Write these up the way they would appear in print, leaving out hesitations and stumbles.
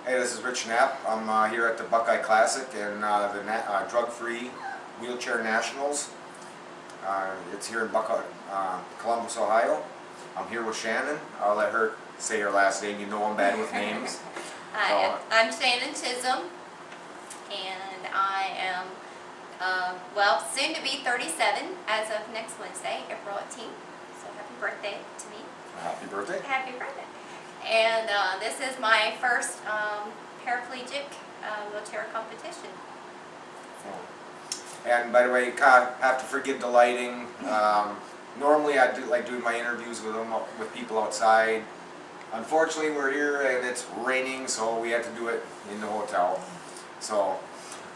Hey, this is Rich Knapp. I'm here at the Buckeye Classic and the Drug-Free Wheelchair Nationals. It's here in Columbus, Ohio. I'm here with Shannon. I'll let her say her last name. You know I'm bad with names. Hi, I'm Shannon Chisholm, and I am, soon to be 37 as of next Wednesday, April 18th. So happy birthday to me. Happy birthday. Happy birthday. And this is my first paraplegic wheelchair competition. And by the way, have to forgive the lighting. Normally I do like doing my interviews with people outside. Unfortunately, we're here and it's raining, so we had to do it in the hotel. So,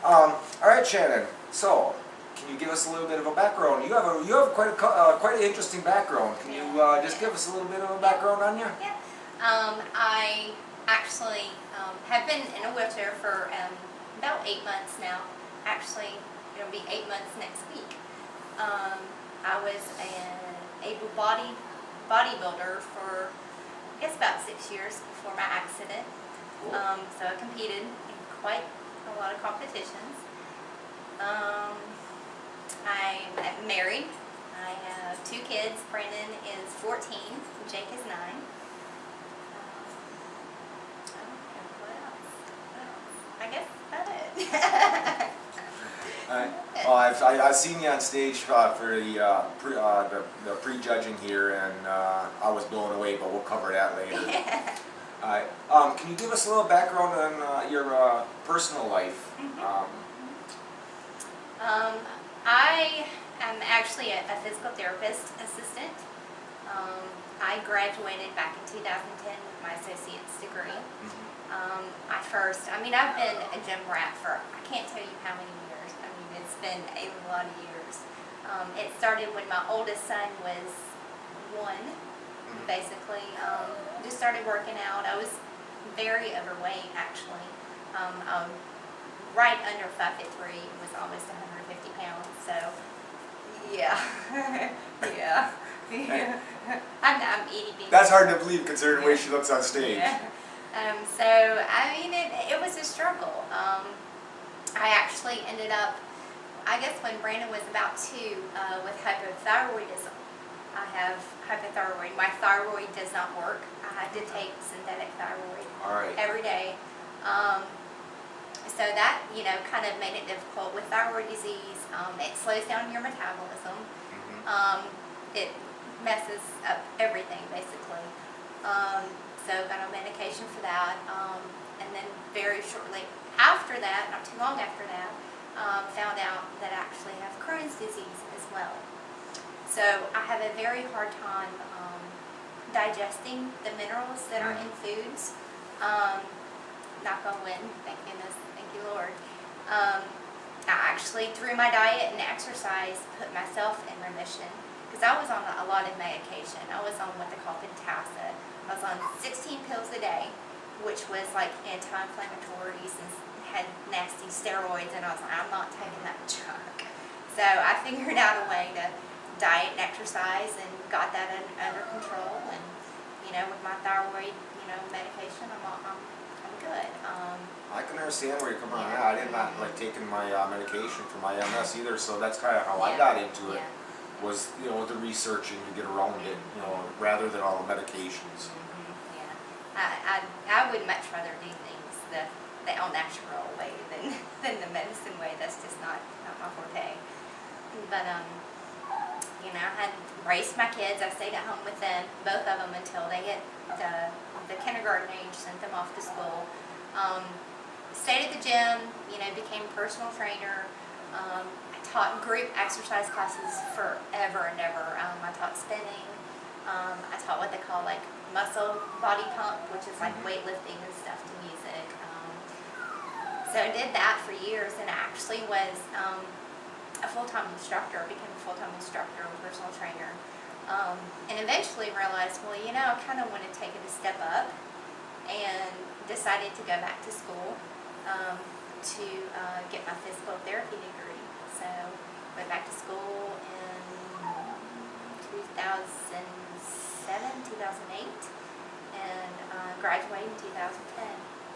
all right, Shannon. So, can you give us a little bit of a background? You have quite an interesting background. Can you just give us a little bit of a background on you? Yeah. I actually have been in a wheelchair for about 8 months now. Actually, it'll be 8 months next week. I was an able-bodied bodybuilder for, I guess, about 6 years before my accident. Cool. So I competed in quite a lot of competitions. I'm married. I have 2 kids. Brandon is 14. Jake is 9. I guess that's it. I've seen you on stage for the pre-judging here, and I was blown away, but we'll cover that later. Can you give us a little background on your personal life? I am actually a physical therapist assistant. I graduated back in 2010 with my associate's degree. I've been a gym rat for, I can't tell you how many years. I mean, it's been a lot of years. It started when my oldest son was 1, basically. Just started working out. I was very overweight, actually. Right under 5'3", was almost 150 pounds, so, yeah. Yeah. I'm eating. That's hard to believe considering the way she looks on stage. Yeah. It was a struggle. I actually ended up, I guess when Brandon was about 2, with hypothyroidism. I have hypothyroid. My thyroid does not work. I had to take synthetic thyroid every day. So that, kind of made it difficult. With thyroid disease, it slows down your metabolism. It messes up everything, basically. So got on medication for that, and then very shortly after that, not too long after that, found out that I actually have Crohn's disease as well. So I have a very hard time digesting the minerals that are in foods. Knock on wood, thank goodness, thank you Lord. I actually, through my diet and exercise, put myself in remission, because I was on a lot of medication. I was on what they call Pentasa. I was on 16 pills a day, which was like anti-inflammatories and had nasty steroids, and I was like, I'm not taking that junk. So I figured out a way to diet and exercise and got that under control, and with my thyroid medication, I'm good. I can understand where you're coming from. I did not like taking my medication for my MS either, so that's kind of how I got into it. Was the researching to get around it, rather than all the medications. I would much rather do things the all-natural way than the medicine way. That's just not my forte. But I had raised my kids. I stayed at home with them, both of them, until they hit the kindergarten age. Sent them off to school. Stayed at the gym. Became a personal trainer. I taught group exercise classes forever and ever. I taught spinning. I taught what they call like muscle body pump, which is like weightlifting and stuff to music. So I did that for years, and I actually was a full-time instructor, became a full-time instructor and personal trainer. And eventually realized, I kind of want to take it a step up, and decided to go back to school to get my physical therapy degree. So went back to school in 2007, 2008, and graduated in 2010.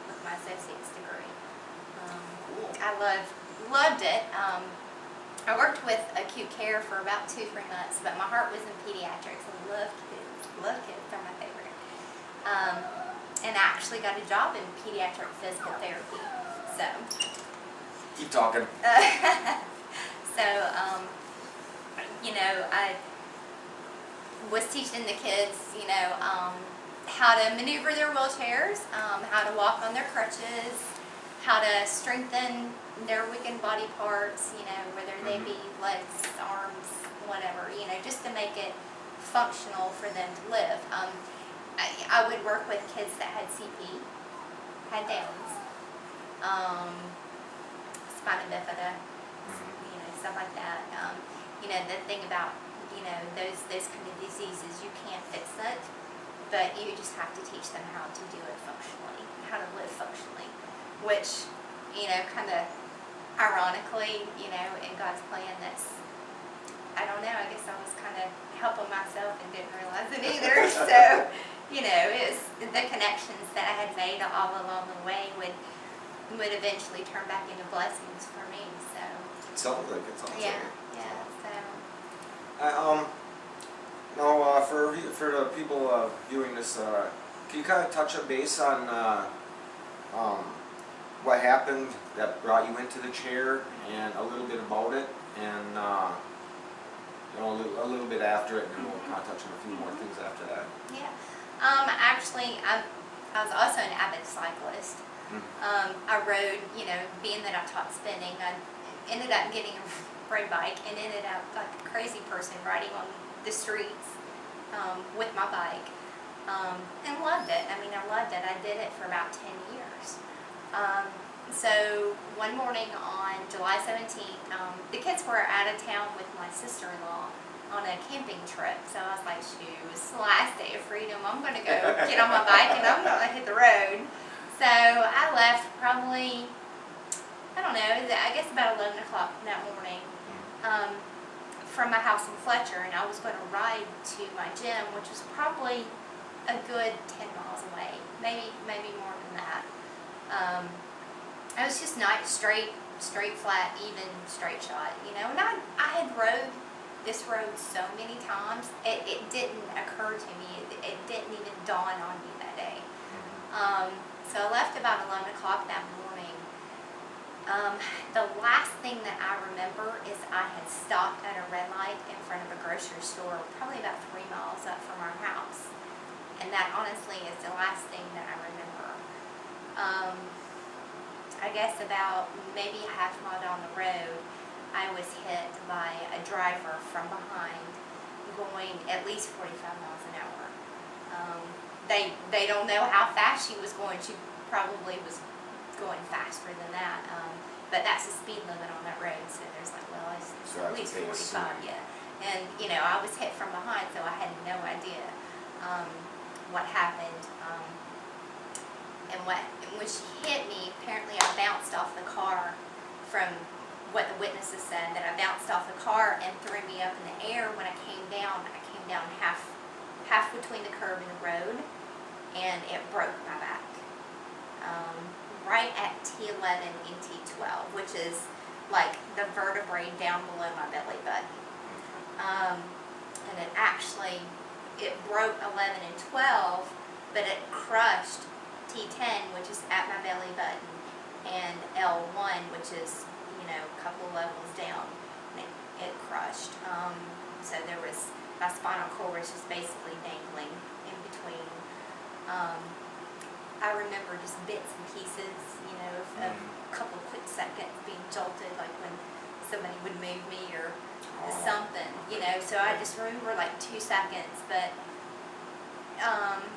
with my associate's degree. Cool. I loved it. I worked with acute care for about 2-3 months, but my heart was in pediatrics. I love kids. Love kids. They're my favorite. And I actually got a job in pediatric physical therapy. So. Keep talking. So, I was teaching the kids, how to maneuver their wheelchairs, how to walk on their crutches, how to strengthen their weakened body parts, whether they be legs, arms, whatever, just to make it functional for them to live. I would work with kids that had CP, had Downs, spina bifida, stuff like that. The thing about, those kind of diseases, you can't fix it, but you just have to teach them how to do it functionally, how to live functionally, which, kind of ironically, in God's plan, that's, I don't know, I guess I was kind of helping myself and didn't realize it either. So, it was the connections that I had made all along the way would eventually turn back into blessings for me. So It sounds like it. yeah. For the people viewing this, can you kind of touch a base on what happened that brought you into the chair, and a little bit about it, and a little bit after it, and then we'll kind of touch on a few more things after that. Yeah. Actually, I was also an avid cyclist. I rode, being that I taught spinning, I ended up getting a road bike and ended up like a crazy person riding on the streets with my bike, and loved it. I loved it. I did it for about 10 years. So one morning on July 17th, the kids were out of town with my sister-in-law on a camping trip. So I was like, shoot, it's the last day of freedom. I'm going to go get on my bike and I'm going to hit the road. So I left probably, I don't know, I guess about 11 o'clock that morning from my house in Fletcher, and I was going to ride to my gym, which was probably a good 10 miles away, maybe more than that. I was just not straight, flat, even, straight shot, and I had rode this road so many times, it didn't occur to me, it didn't even dawn on me that day. So I left about 11 o'clock that morning. The last thing that I remember is I had stopped at a red light in front of a grocery store, probably about 3 miles up from our house. And that honestly is the last thing that I remember. I guess about maybe a half mile down the road, I was hit by a driver from behind going at least 45 miles an hour. They don't know how fast she was going. She probably was going faster than that. But that's the speed limit on that road. So there's like, well, it's at least 45, yeah. And, I was hit from behind, so I had no idea what happened. And when she hit me, apparently I bounced off the car from what the witnesses said, that I bounced off the car and threw me up in the air. When I came down half between the curb and the road, and it broke my back. Right at T11 and T12, which is like the vertebrae down below my belly button. And it broke 11 and 12, but it crushed T10, which is at my belly button, and L1, which is, a couple levels down. It crushed. So there was, my spinal cord was just basically dangling in between. I remember just bits and pieces, of a couple of quick seconds being jolted, like when somebody would move me or something, so I just remember like 2 seconds, but I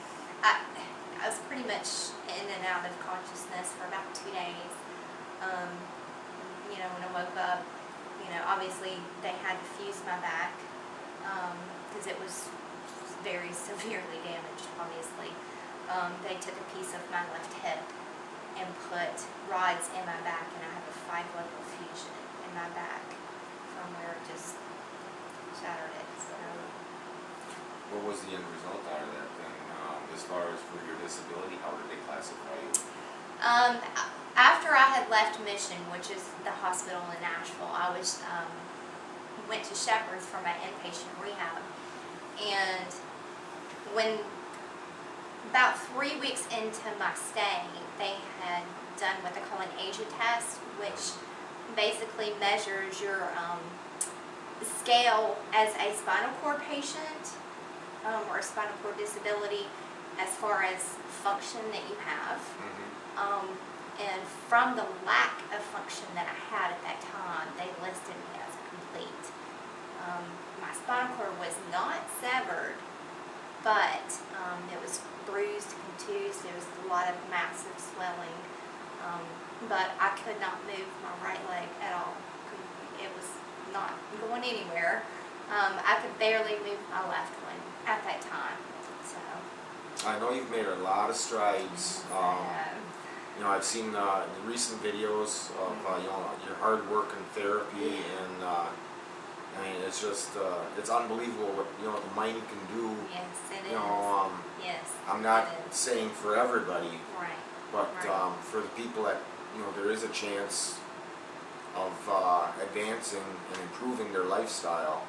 was pretty much in and out of consciousness for about 2 days. When I woke up, obviously they had to fuse my back, because it was very severely damaged, obviously. They took a piece of my left hip and put rods in my back, and I have a 5-level fusion in my back from where it just shattered it. So, What was the end result out of that then? As far as for your disability, how did they classify you? Um, After I had left Mission, which is the hospital in Nashville, I was went to Shepherd's for my inpatient rehab, and when about 3 weeks into my stay, they had done what they call an ASIA test, which basically measures your scale as a spinal cord patient or a spinal cord disability as far as function that you have. And from the lack of function that I had at that time, they listed me as complete. My spinal cord was not severed, but it was bruised, contused. There was a lot of massive swelling, but I could not move my right leg at all. It was not going anywhere. I could barely move my left one at that time. So I know you've made a lot of strides. You know, I've seen the recent videos of you know, your hard work and therapy, and I mean, it's just it's unbelievable what, you know, the mind can do. yes, it You is. know, Yes, I'm not it is. saying for everybody, Right. but Right. for the people that, you know, there is a chance of advancing and improving their lifestyle.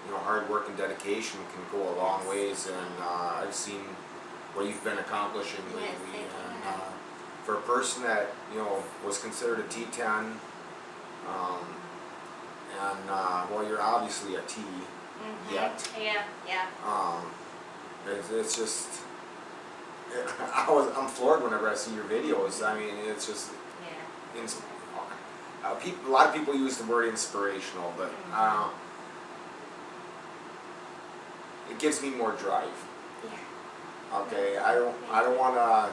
You know, hard work and dedication can go a long ways, and I've seen what you've been accomplishing Yes, lately. thank you. And for a person that, you know, was considered a T10, and well, you're obviously a T yet. Yeah. It's just, I'm floored whenever I see your videos. I mean, it's just, Yeah. a lot of people use the word inspirational, but it gives me more drive. Yeah. Okay, I don't want to,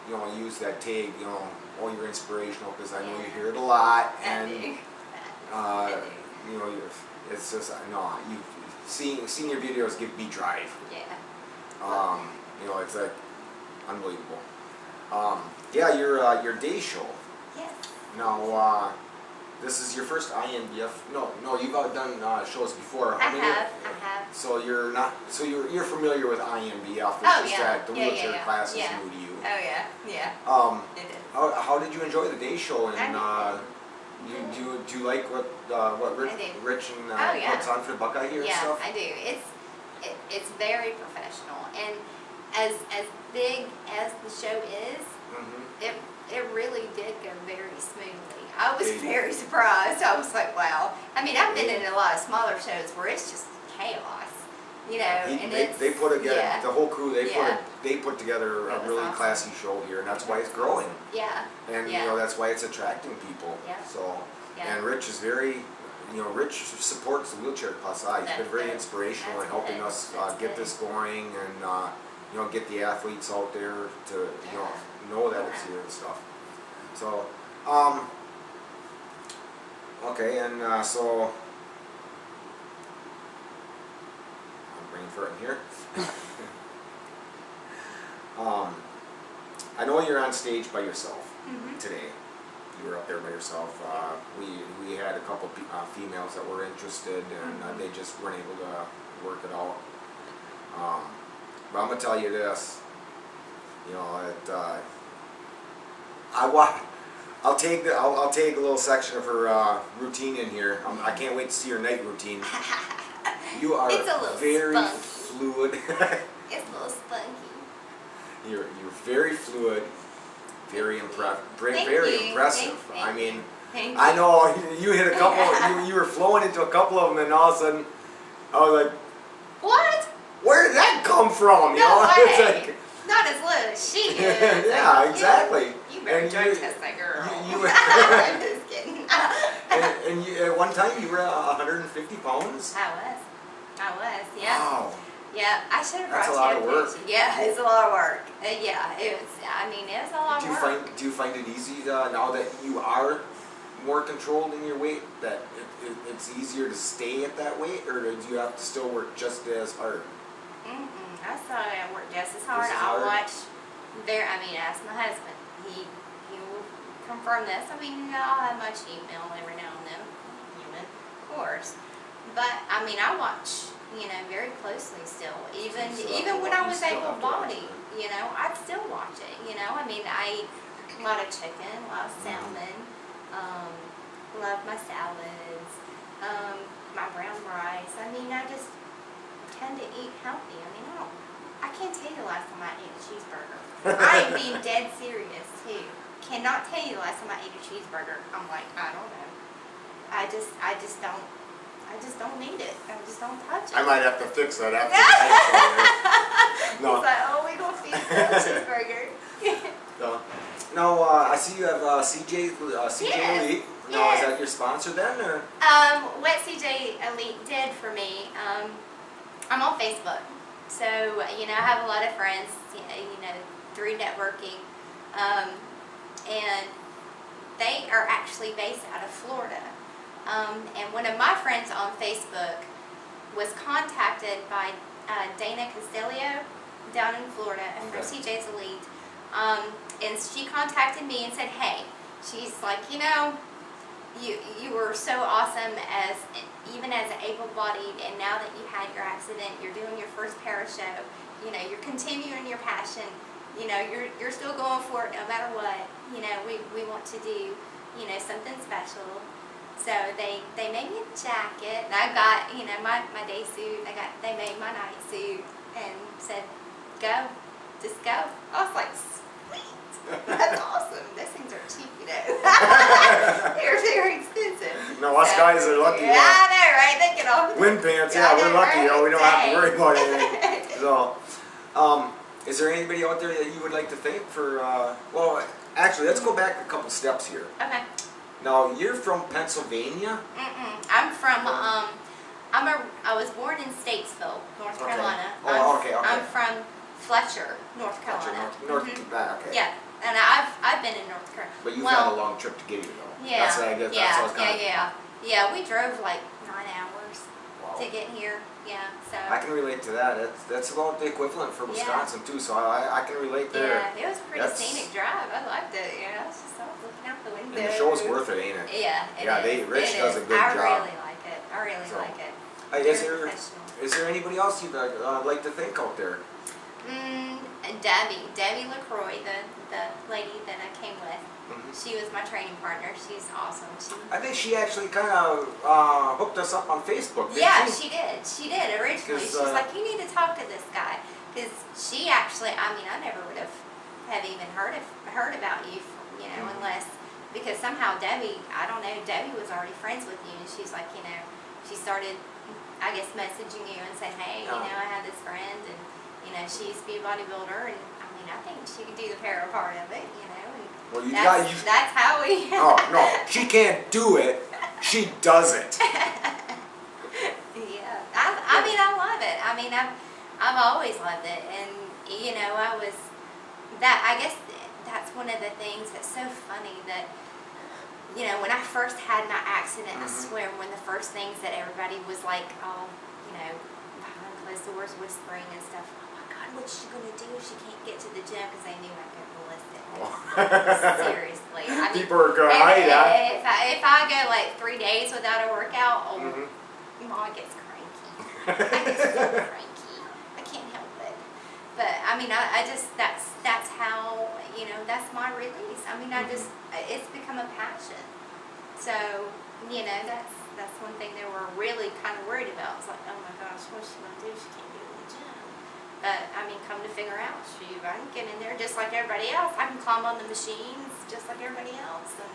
you know, use that tag, you know, oh, you're inspirational, because I know you hear it a lot, and you know, it's just, no, seeing your videos give me drive. Yeah. You know, it's like unbelievable. Yeah, your day show. Yes. Now, this is your first INBF. No, you've done shows before. I have. So you're not. So you're familiar with INBF. It's Oh, just yeah. that the Yeah, wheelchair yeah. class is Yeah. new to you. Oh yeah. It is. How did you enjoy the day show? And I do you like what I do. Rich and Oh, yeah. puts on for the Buckeye here and Yeah, stuff? I do. It's very professional, and as big as the show is, it really did go very smoothly. I was very surprised. I was like, wow. I mean, I've been in a lot of smaller shows where it's just chaos, you know. And They put together, yeah. the whole crew. Yeah. They put together a It was really awesome. classy show here, and that's why it's growing. Yeah. And Yeah. you know, that's why it's attracting people. Yeah. So Yeah. and Rich is very, you know, Rich supports the wheelchair class. He's That's been very good. inspirational in That's helping good. us That's get good. this going, and you know, get the athletes out there to know that it's here and stuff. So okay, and so I'm brain farting here. I know you're on stage by yourself today. You were up there by yourself. We had a couple females that were interested, and they just weren't able to work it out. But I'm gonna tell you this. You know, I'll take a little section of her routine in here. I can't wait to see her night routine. You are It's a little very spunky. fluid. It's a little spunky. You're very fluid, very impressive. Thank Very you. impressive. Thank I mean, Thank I you. know you hit a couple. you were flowing into a couple of them, and all of a sudden, I was like, What? "Where did that come from?" You No know, way. it's like, Not as low as she is. yeah, Like, exactly. You better And drug you- test that girl. you- I'm just kidding. and you, at one time you were 150 pounds. I was, yeah. Wow. Yeah, I should have brought That's a you lot a of work. picture. Yeah, it's a lot of work. Yeah, it was, I mean, it was a lot of work. Do you find it easy now that you are more controlled in your weight, that it's easier to stay at that weight, or do you have to still work just as hard? I thought I worked just as hard. Just as I hard? watch ask my husband. He will confirm this. I mean, I'll have my cheat meal every now and then. Human, of course. But, I mean, I watch, very closely still. Even when I was able-bodied, I'd still watch it, I mean, A lot of chicken, a lot of salmon. Love my salads. My brown rice. I mean, I just tend to eat healthy. I mean, I can't tell you the last time I ate a cheeseburger. I'm being dead serious too. Cannot tell you the last time I ate a cheeseburger. I'm like, I don't know. I just don't need it. I just don't touch it. I might have to fix that after the He's like, oh, we gonna feed you a cheeseburger. No. No, I see you have CJ Yes. Elite. No, Yes. is that your sponsor then, or? What CJ Elite did for me, I'm on Facebook. So, you know, I have a lot of friends, you know, through networking. And they are actually based out of Florida. And one of my friends on Facebook was contacted by Dana Castillo down in Florida from CJ's Elite. And she contacted me and said, hey, she's like, you know, you were so awesome even as an able-bodied, and now that you had your accident, you're doing your first para show, you know, you're continuing your passion, you know, you're still going for it no matter what, you know, we want to do, you know, something special. So they made me a jacket, and I got, you know, my day suit, they made my night suit, and said, go, just go. I was like, sweet, that's awesome. Those things are cheap, you know. They're very expensive. No, us guys are lucky. Yeah, I know, right? They get off. Wind pants, I we're know, lucky, right? though. We don't have to worry about anything. So, Is there anybody out there that you would like to thank for? Well, actually, let's go back a couple steps here. Okay. Now, you're from Pennsylvania. I'm from I was born in Statesville, North Okay. Carolina. Oh, okay. I'm from Fletcher, North Carolina. North. Mhm. Okay. Yeah, and I've been in North Carolina. But you've had a long trip to get here, though. Yeah, That's what I guess. yeah, That's what I was kinda, yeah. We drove like 9 hours Wow. to get here. Yeah, so. I can relate to that. That's about the equivalent for Wisconsin too. So I can relate there. Yeah, it was a pretty That's- scenic drive. I liked it. You know, I was just looking out the window. And the show's worth it, ain't it? Yeah, it Yeah, is. Rich It does a is. good I job. really like it. I really So, like it. Is Very there professional. anybody else you'd like to thank out there? Debbie LaCroix, the lady that I came with. Mhm. She was my training partner. She's awesome. I think she actually kind of hooked us up on Facebook. Didn't Yeah, she? she did. She did originally. 'Cause, She's like, you need to talk to this guy, because she actually. I mean, I never would have even heard about you, you know, Mhm. unless because somehow Debbie, I don't know, Debbie was already friends with you, and she's like, you know, she started, I guess, messaging you and said, hey, you Oh. know, I have this friend, and you know, she used to be a bodybuilder, and I mean, I think she could do the para part of it, you know. And Well, that's how we. Oh no, she can't do it. She does it. Yeah, I mean, I love it. I mean, I've always loved it, and you know, I guess that's one of the things that's so funny that, you know, when I first had my accident, I swear, one of the first things that everybody was like, oh, you know, behind closed doors whispering and stuff. Oh my God, what's she gonna do if she can't get to the gym? Because they knew I could molest it. Seriously, I mean, people are going to hide that. if I go like 3 days without a workout, Mom gets cranky. I get so cranky. I can't help it. But I mean, I just that's how, you know, that's my release. I mean, it's become a passion. So, you know, that's one thing they were really kind of worried about. It's like, oh my gosh, what's she gonna do? She can't get in the gym. But I mean, come to figure out, shoot, I can get in there just like everybody else. I can climb on the machines just like everybody else. And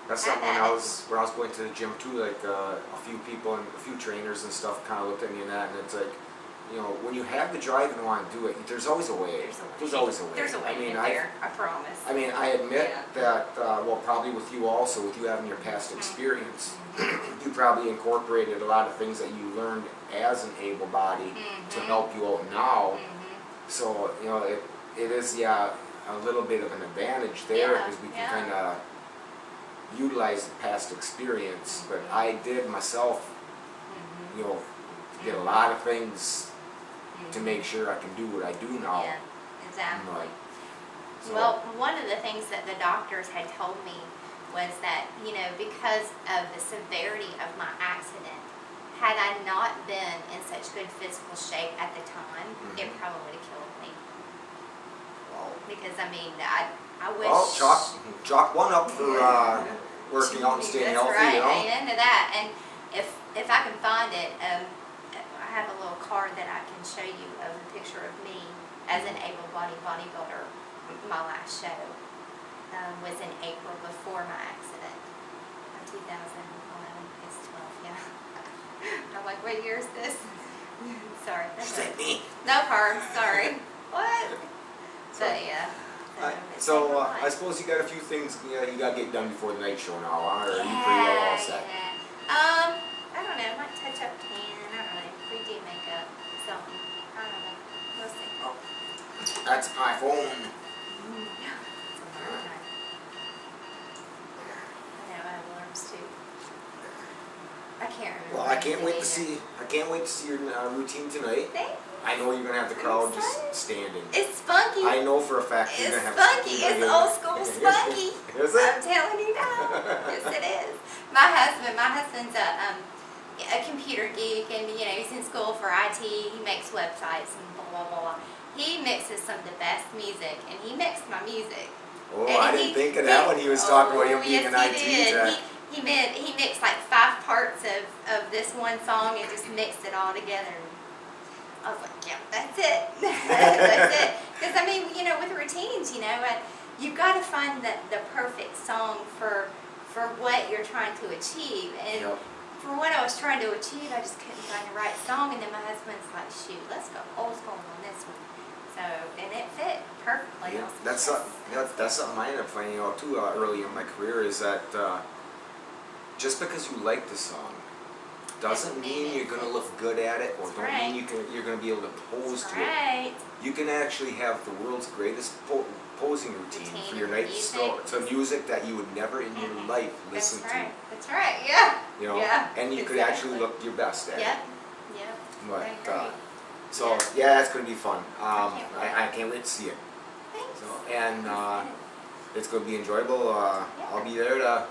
That's something when I was going to the gym too. Like a few people and a few trainers and stuff kind of looked at me and that, and it's like, you know, when you have the drive and want to do it, there's always a way. There's always a way. There's a way I mean, in there. I promise. I mean, I admit that, well, probably with you also, with you having your past experience, you probably incorporated a lot of things that you learned as an able body to help you out now. So, you know, it is, a little bit of an advantage there because we can kind of utilize the past experience. But I did myself, you know, get a lot of things to make sure I can do what I do now. Yeah, exactly. Right. So, Well, one of the things that the doctors had told me was that, you know, because of the severity of my accident, had I not been in such good physical shape at the time, it probably would have killed me. because I mean, I wish. Well, chalk one up for working out and staying That's healthy. right. You know. Amen to that. And if I can find it, I have a little card that I can show you of a picture of me as an able-bodied bodybuilder. My last show was in April before my accident. 2011. It's 12. Yeah. I'm like, what year is this? Sorry. Is that me? No harm. Sorry. What? But yeah. So I suppose you got a few things you got to get done before the night show now, huh? Or are you pretty well all set? Yeah. I don't know. I might touch up tan. I don't know. Redo makeup. Something. I don't know. We'll see. Oh, that's my phone. Yeah. It's a hard time. I know. I have alarms too. I can't remember. Well, I can't wait to anything see. I can't wait to see your routine tonight. either. I know you're gonna have the I'm crowd just excited. standing. It's spunky. I know for a fact you're It's gonna have. spunky. It's old school spunky. Is it? I'm telling you now. Yes, it is. My husband's a computer geek, and he's in school for IT. He makes websites and blah blah blah. He mixes some of the best music, and he mixed my music. Oh, And I didn't think of that when he was talking about him being an IT tech. He mixed like 5 parts of this one song and just mixed it all together. I was like, yeah, that's it. That's it. Because I mean, with routines, you've got to find the perfect song for what you're trying to achieve. And Yep. for what I was trying to achieve, I just couldn't find the right song. And then my husband's like, shoot, let's go old school on this one. So, and it fit perfectly. Yeah, I was like, that's something I ended up finding out too early in my career is that just because you like the song doesn't mean you're going to look good at it, or That's don't right. mean you're going to be able to pose That's to it. right. You can actually have the world's greatest posing routine for your night Music. to music that you would never in your Mhm. life listen That's right. to. That's right. Yeah. You know, Yeah, and you could actually look your best at Yep. it. Yep. But I agree. so yeah, that's going to be fun. can't wait. I can't wait to see it. Thanks. So and it's going to be enjoyable. I'll be there to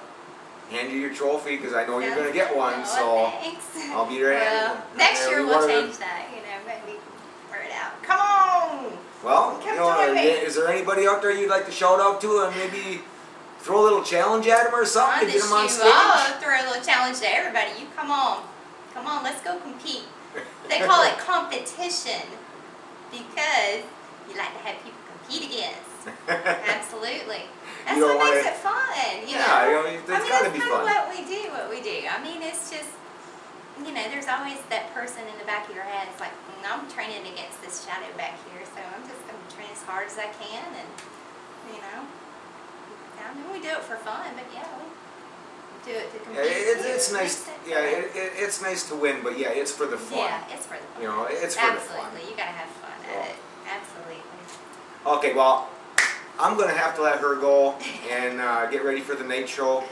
hand you your trophy because I know you're going to get one. So Thanks. I'll be there. Well, next year we'll change that. Maybe wear it out. Come on. Well, Come join me. is there anybody out there you'd like to shout out to and maybe throw a little challenge at them or something to get them on stage? I'll throw a little challenge to everybody. You come on. Come on, let's go compete. They call it competition because you like to have people compete against. Absolutely. That's You don't what makes wanna- it fun. It's got to that's be kind fun. of what we do. I mean, it's just, there's always that person in the back of your head. It's like, I'm training against this shadow back here, so I'm just going to train as hard as I can, and I mean, we do it for fun, but yeah, we do it to compete. It's too. nice. Makes it Yeah, fun. it's nice to win, but yeah, it's for the fun. Yeah, it's for the fun. It's for the fun. Absolutely, you gotta have fun at it. Absolutely. Okay, well, I'm gonna have to let her go and get ready for the night show.